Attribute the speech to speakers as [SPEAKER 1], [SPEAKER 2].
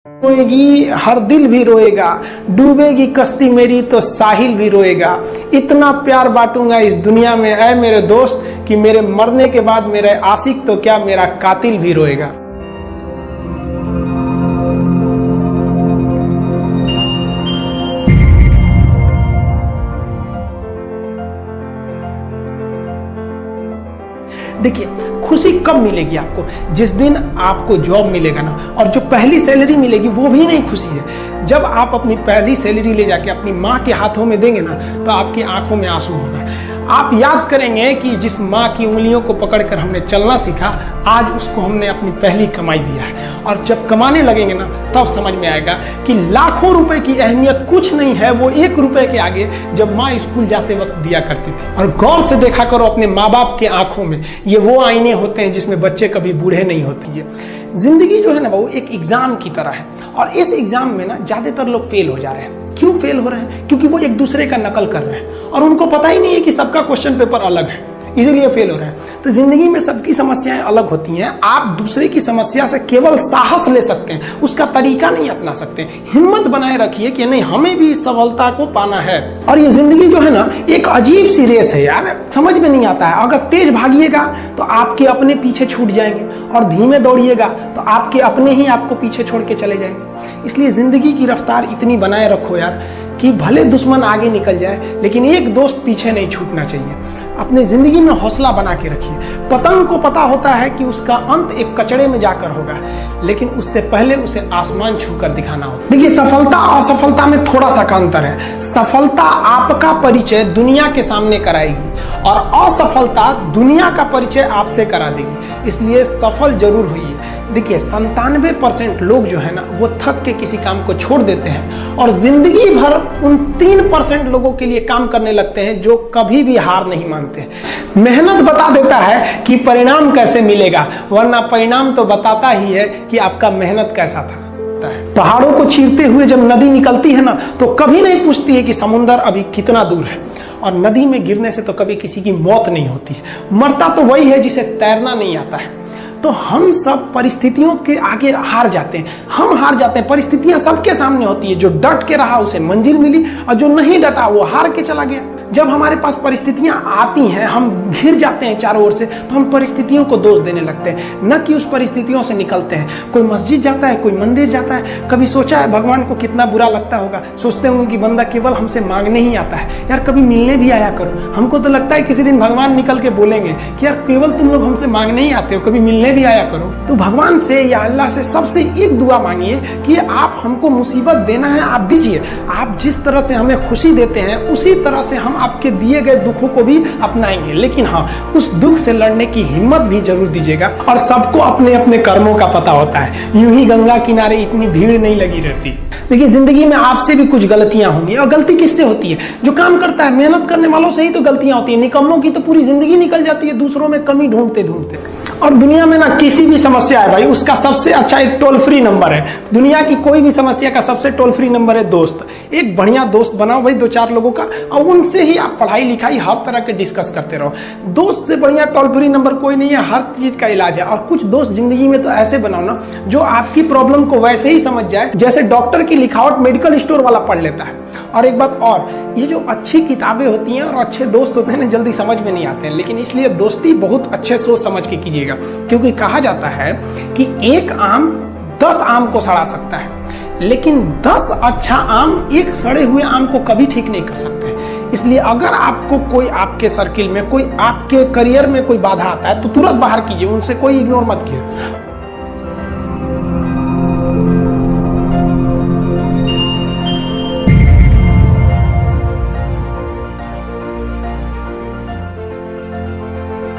[SPEAKER 1] रोएगी हर दिल भी रोएगा, डूबेगी कश्ती मेरी तो साहिल भी रोएगा। इतना प्यार बांटूंगा इस दुनिया में ऐ मेरे दोस्त कि मेरे मरने के बाद मेरे आशिक तो क्या मेरा कातिल भी रोएगा। देखिए, खुशी कब मिलेगी आपको? जिस दिन आपको जॉब मिलेगा ना, और जो पहली सैलरी मिलेगी वो भी नहीं खुशी है। जब आप अपनी पहली सैलरी ले जाके अपनी माँ के हाथों में देंगे ना, तो आपकी आंखों में आंसू होगा। आप याद करेंगे कि जिस माँ की उंगलियों को पकड़कर हमने चलना सीखा, आज उसको हमने अपनी पहली कमाई दिया है। और जब कमाने लगेंगे ना, तब समझ में आएगा कि लाखों रुपए की अहमियत कुछ नहीं है, वो 1 रुपए के आगे जब माँ स्कूल जाते वक्त दिया करती थी। और गौर से देखा करो अपने माँ बाप के आंखों में, ये वो आईने होते हैं जिसमें बच्चे कभी बूढ़े नहीं होते हैं। जिंदगी जो है ना, वो एक एग्जाम की तरह है, और इस एग्जाम में ना ज्यादातर लोग फेल हो जा रहे हैं। क्यों फेल हो रहे हैं? क्योंकि वो एक दूसरे का नकल कर रहे हैं और उनको पता ही नहीं है कि सबका क्वेश्चन पेपर अलग है, इसीलिए फेल हो रहे हैं। तो जिंदगी में सबकी समस्याएं अलग होती हैं। आप दूसरे की समस्या से केवल साहस ले सकते हैं, उसका तरीका नहीं अपना सकते। हिम्मत बनाए रखिए कि नहीं, हमें भी इस सफलता को पाना है। और ये जिंदगी जो है ना, एक अजीब सी रेस है यार, समझ में नहीं आता है। अगर तेज भागिएगा तो आपके अपने पीछे छूट जाएंगे, और धीमे दौड़िएगा तो आपके अपने ही आपको पीछे छोड़ के चले जाएंगे। इसलिए जिंदगी की रफ्तार इतनी बनाए रखो यार कि भले दुश्मन आगे निकल जाए, लेकिन एक दोस्त पीछे नहीं छूटना चाहिए। अपने जिंदगी में हौसला बना के रखिए। पतंग को पता होता है कि उसका अंत एक कचड़े में जाकर होगा, लेकिन उससे पहले उसे आसमान छूकर दिखाना होता है। देखिए, सफलता और असफलता में थोड़ा सा का अंतर है। सफलता आपका परिचय दुनिया के सामने कराएगी, और असफलता दुनिया का परिचय आपसे करा देगी। इसलिए सफल जरूर हुई। देखिए, 97% लोग जो है ना, वो थक के किसी काम को छोड़ देते हैं, और जिंदगी भर उन 3% लोगों के लिए काम करने लगते हैं जो कभी भी हार नहीं मानते। मेहनत बता देता है कि परिणाम कैसे मिलेगा, वरना परिणाम तो बताता ही है कि आपका मेहनत कैसा था। पहाड़ों को चीरते हुए जब नदी निकलती है ना, तो कभी नहीं पूछती है कि समुद्र अभी कितना दूर है। और नदी में गिरने से तो कभी किसी की मौत नहीं होती है। मरता तो वही है जिसे तैरना नहीं आता है। तो हम सब परिस्थितियों के आगे हार जाते हैं। हम हार जाते हैं, परिस्थितियां सबके सामने होती है। जो डट के रहा उसे मंजिल मिली, और जो नहीं डटा वो हार के चला गया। जब हमारे पास परिस्थितियां आती हैं, हम घिर जाते हैं चारों ओर से, तो हम परिस्थितियों को दोष देने लगते हैं, न कि उस परिस्थितियों से निकलते हैं। कोई मस्जिद जाता है, कोई मंदिर जाता है, कभी सोचा है भगवान को कितना बुरा लगता होगा? सोचते होंगे कि बंदा केवल हमसे मांगने ही आता है। यार, कभी मिलने भी आया करो। हमको तो लगता है किसी दिन भगवान निकल के बोलेंगे कि यार, केवल तुम लोग हमसे मांगने ही आते हो, कभी मिलने भी आया करो। तो भगवान से या अल्लाह से सबसे एक दुआ मांगिए कि आप हमको मुसीबत देना है, आप दीजिए। आप जिस तरह से हमें खुशी देते हैं, उसी तरह से हम आपके दिए गए दुखों को भी अपनाएंगे। लेकिन हाँ, उस दुख से लड़ने की हिम्मत भी जरूर दीजिएगा। और सबको अपने अपने कर्मों का पता होता है। यूं ही गंगा किनारे इतनी भीड़ नहीं लगी रहती। देखिए, जिंदगी में आपसे भी कुछ गलतियां होंगी, और गलती किससे होती है? जो काम करता है, मेहनत करने वालों से ही तो गलतियां होती है। निकम्मों की तो पूरी जिंदगी निकल जाती है दूसरों में कमी ढूंढते ढूंढते। और दुनिया में ना किसी भी समस्या है भाई, उसका सबसे अच्छा एक टोल फ्री नंबर है। दुनिया की कोई भी समस्या का सबसे टोल फ्री नंबर है दोस्त। एक बढ़िया दोस्त बनाओ भाई, 2-4 लोगों का, और उनसे ही आप पढ़ाई लिखाई हर तरह के डिस्कस करते रहो। दोस्त से बढ़िया टोल फ्री नंबर कोई नहीं है, हर चीज का इलाज है। और कुछ दोस्त जिंदगी में तो ऐसे बनाओ ना, जो आपकी प्रॉब्लम को वैसे ही समझ जाए जैसे डॉक्टर की लिखावट मेडिकल स्टोर वाला पढ़ लेता है। और एक बात और, ये जो अच्छी किताबें होती हैं और अच्छे दोस्त होते हैं ना, जल्दी समझ में नहीं आते हैं। लेकिन इसलिए दोस्ती बहुत अच्छे सोच समझ के कीजिएगा, क्योंकि कहा जाता है कि एक आम 10 आम को सड़ा सकता है, लेकिन 10 अच्छा आम एक सड़े हुए आम को कभी ठीक नहीं कर सकते। इसलिए अगर आपको कोई आपके सर्किल में, कोई आपके करियर में कोई बाधा आता है, तो तुरंत बाहर कीजिए, उनसे कोई इग्नोर मत कीजिए।